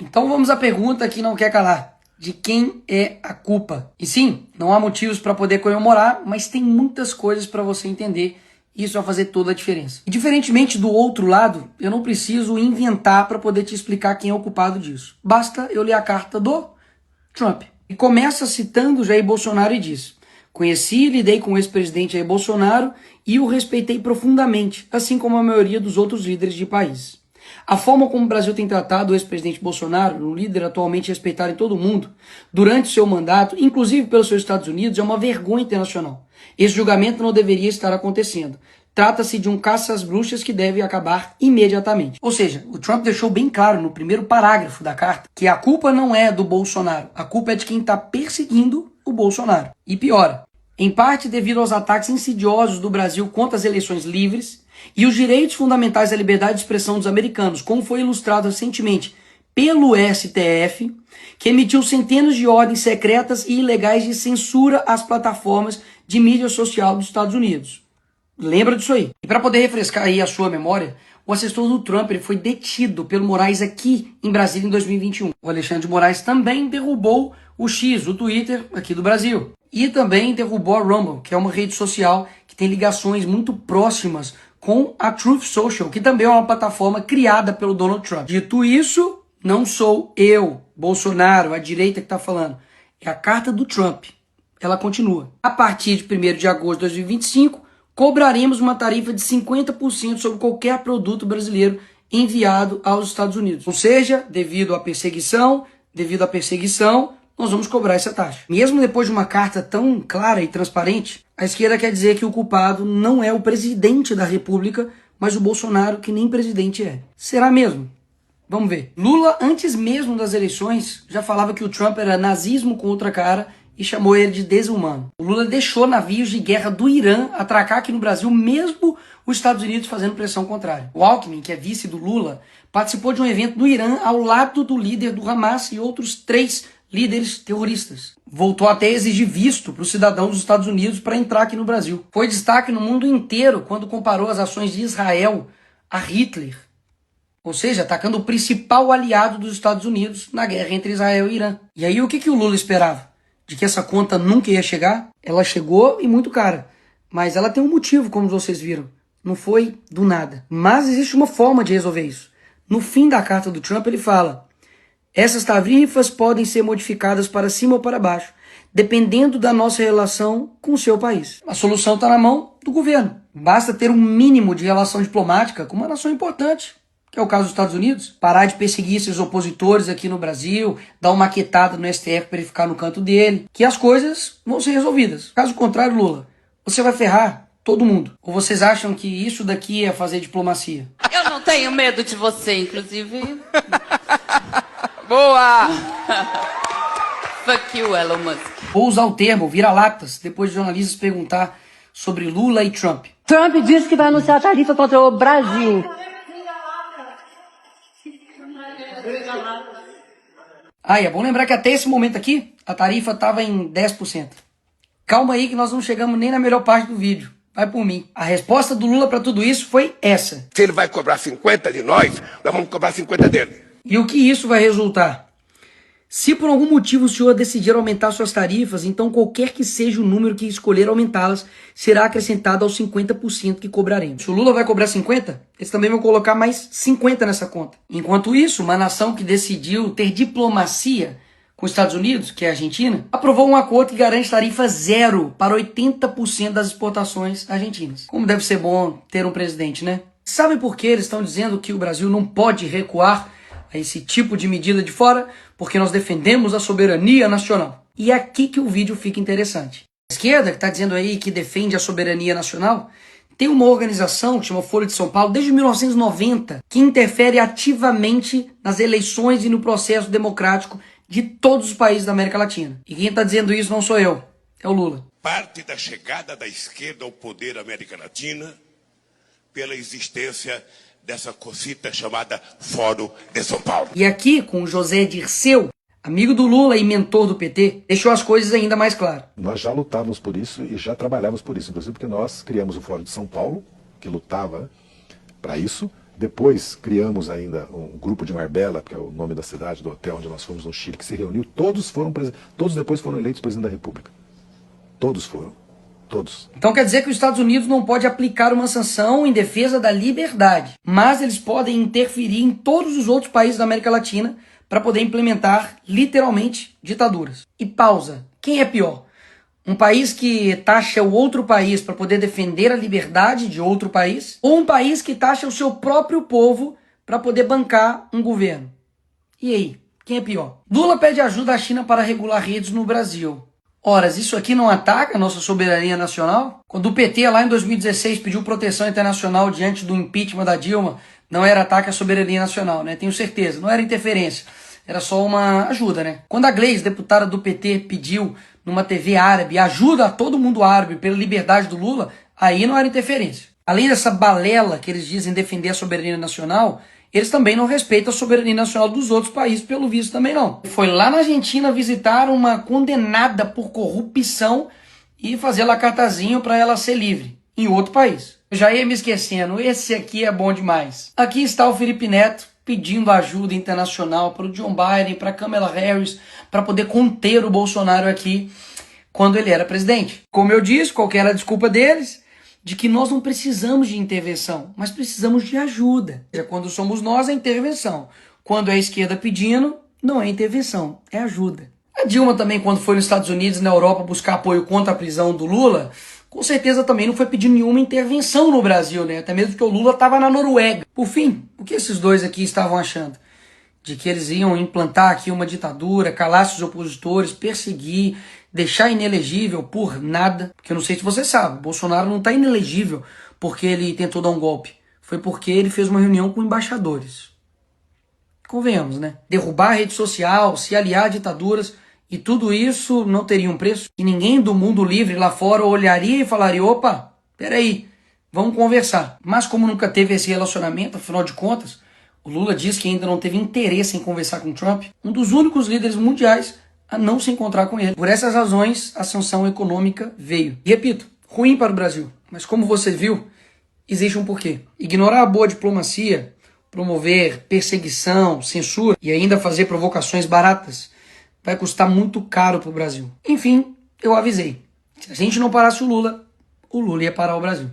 Então vamos à pergunta que não quer calar. De quem é a culpa? E sim, não há motivos para poder comemorar, mas tem muitas coisas para você entender. E isso vai fazer toda a diferença. E diferentemente do outro lado, eu não preciso inventar para poder te explicar quem é o culpado disso. Basta eu ler a carta do Trump. E começa citando Jair Bolsonaro e diz: conheci e lidei com o ex-presidente Jair Bolsonaro e o respeitei profundamente, assim como a maioria dos outros líderes de país. A forma como o Brasil tem tratado o ex-presidente Bolsonaro, um líder atualmente respeitado em todo o mundo, durante seu mandato, inclusive pelos seus Estados Unidos, é uma vergonha internacional. Esse julgamento não deveria estar acontecendo. Trata-se de um caça às bruxas que deve acabar imediatamente. Ou seja, o Trump deixou bem claro no primeiro parágrafo da carta que a culpa não é do Bolsonaro, a culpa é de quem está perseguindo o Bolsonaro. E piora, em parte devido aos ataques insidiosos do Brasil contra as eleições livres e os direitos fundamentais à liberdade de expressão dos americanos, como foi ilustrado recentemente pelo STF, que emitiu centenas de ordens secretas e ilegais de censura às plataformas de mídia social dos Estados Unidos. Lembra disso aí. E para poder refrescar aí a sua memória, o assessor do Trump ele foi detido pelo Moraes aqui em Brasília em 2021. O Alexandre de Moraes também derrubou o X, o Twitter, aqui do Brasil. E também derrubou a Rumble, que é uma rede social que tem ligações muito próximas com a Truth Social, que também é uma plataforma criada pelo Donald Trump. Dito isso, não sou eu, Bolsonaro, a direita que está falando. É a carta do Trump. Ela continua. A partir de 1º de agosto de 2025, cobraremos uma tarifa de 50% sobre qualquer produto brasileiro enviado aos Estados Unidos. Ou seja, devido à perseguição, nós vamos cobrar essa taxa. Mesmo depois de uma carta tão clara e transparente, a esquerda quer dizer que o culpado não é o presidente da República, mas o Bolsonaro, que nem presidente é. Será mesmo? Vamos ver. Lula, antes mesmo das eleições, já falava que o Trump era nazismo com outra cara e chamou ele de desumano. O Lula deixou navios de guerra do Irã atracar aqui no Brasil, mesmo os Estados Unidos fazendo pressão contrária. O Alckmin, que é vice do Lula, participou de um evento no Irã ao lado do líder do Hamas e outros 3 líderes terroristas. Voltou até a exigir visto para os cidadãos dos Estados Unidos para entrar aqui no Brasil. Foi destaque no mundo inteiro quando comparou as ações de Israel a Hitler. Ou seja, atacando o principal aliado dos Estados Unidos na guerra entre Israel e Irã. E aí o que o Lula esperava? De que essa conta nunca ia chegar? Ela chegou e muito cara. Mas ela tem um motivo, como vocês viram. Não foi do nada. Mas existe uma forma de resolver isso. No fim da carta do Trump ele fala: essas tarifas podem ser modificadas para cima ou para baixo, dependendo da nossa relação com o seu país. A solução está na mão do governo. Basta ter um mínimo de relação diplomática com uma nação importante, que é o caso dos Estados Unidos, parar de perseguir seus opositores aqui no Brasil, dar uma maquetada no STF para ele ficar no canto dele, que as coisas vão ser resolvidas. Caso contrário, Lula, você vai ferrar todo mundo. Ou vocês acham que isso daqui é fazer diplomacia? Eu não tenho medo de você, inclusive. Boa! Fuck you, Elon Musk. Vou usar o termo vira-latas depois de jornalistas perguntar sobre Lula e Trump. Trump disse que vai anunciar a tarifa contra o Brasil. Ah, e é bom lembrar que até esse momento aqui, a tarifa estava em 10%. Calma aí que nós não chegamos nem na melhor parte do vídeo. Vai por mim. A resposta do Lula para tudo isso foi essa. Se ele vai cobrar 50 de nós vamos cobrar 50 dele. E o que isso vai resultar? Se por algum motivo o senhor decidir aumentar suas tarifas, então qualquer que seja o número que escolher aumentá-las, será acrescentado aos 50% que cobraremos. Se o Lula vai cobrar 50, eles também vão colocar mais 50 nessa conta. Enquanto isso, uma nação que decidiu ter diplomacia com os Estados Unidos, que é a Argentina, aprovou um acordo que garante tarifa zero para 80% das exportações argentinas. Como deve ser bom ter um presidente, né? Sabe por que eles estão dizendo que o Brasil não pode recuar a esse tipo de medida de fora? Porque nós defendemos a soberania nacional. E é aqui que o vídeo fica interessante. A esquerda, que está dizendo aí que defende a soberania nacional, tem uma organização que chama Folha de São Paulo, desde 1990, que interfere ativamente nas eleições e no processo democrático de todos os países da América Latina. E quem está dizendo isso não sou eu, é o Lula. Parte da chegada da esquerda ao poder da América Latina pela existência dessa cosita chamada Fórum de São Paulo. E aqui, com o José Dirceu, amigo do Lula e mentor do PT, deixou as coisas ainda mais claras. Nós já lutávamos por isso e já trabalhávamos por isso, inclusive porque nós criamos o Fórum de São Paulo, que lutava para isso, Depois criamos ainda um grupo de Marbella, que é o nome da cidade, do hotel onde nós fomos no Chile, que se reuniu. Todos depois foram eleitos presidente da República. Todos foram. Todos. Então quer dizer que os Estados Unidos não pode aplicar uma sanção em defesa da liberdade, mas eles podem interferir em todos os outros países da América Latina para poder implementar, literalmente, ditaduras. E pausa. Quem é pior? Um país que taxa o outro país para poder defender a liberdade de outro país? Ou um país que taxa o seu próprio povo para poder bancar um governo? E aí? Quem é pior? Lula pede ajuda à China para regular redes no Brasil. Ora, isso aqui não ataca a nossa soberania nacional? Quando o PT lá em 2016 pediu proteção internacional diante do impeachment da Dilma, não era ataque à soberania nacional, né? Tenho certeza, não era interferência, era só uma ajuda, né? Quando a Gleisi, deputada do PT, pediu numa TV árabe ajuda a todo mundo árabe pela liberdade do Lula, aí não era interferência. Além dessa balela que eles dizem defender a soberania nacional, eles também não respeitam a soberania nacional dos outros países, pelo visto também não. Foi lá na Argentina visitar uma condenada por corrupção e fazer lá cartazinho para ela ser livre, em outro país. Eu já ia me esquecendo, esse aqui é bom demais. Aqui está o Felipe Neto pedindo ajuda internacional para o John Biden, para a Kamala Harris, para poder conter o Bolsonaro aqui quando ele era presidente. Como eu disse, qual que era a desculpa deles? De que nós não precisamos de intervenção, mas precisamos de ajuda. Quando somos nós, é intervenção. Quando é a esquerda pedindo, não é intervenção, é ajuda. A Dilma também, quando foi nos Estados Unidos e na Europa buscar apoio contra a prisão do Lula, com certeza também não foi pedir nenhuma intervenção no Brasil, né? Até mesmo porque o Lula estava na Noruega. Por fim, o que esses dois aqui estavam achando? De que eles iam implantar aqui uma ditadura, calar os opositores, perseguir, deixar inelegível por nada. Porque eu não sei se você sabe, Bolsonaro não está inelegível porque ele tentou dar um golpe. Foi porque ele fez uma reunião com embaixadores. Convenhamos, né? Derrubar a rede social, se aliar a ditaduras, e tudo isso não teria um preço. E ninguém do mundo livre lá fora olharia e falaria, opa, peraí, vamos conversar. Mas como nunca teve esse relacionamento, afinal de contas, o Lula diz que ainda não teve interesse em conversar com Trump, um dos únicos líderes mundiais a não se encontrar com ele. Por essas razões, a sanção econômica veio. E repito, ruim para o Brasil. Mas como você viu, existe um porquê. Ignorar a boa diplomacia, promover perseguição, censura e ainda fazer provocações baratas vai custar muito caro para o Brasil. Enfim, eu avisei. Se a gente não parasse o Lula ia parar o Brasil.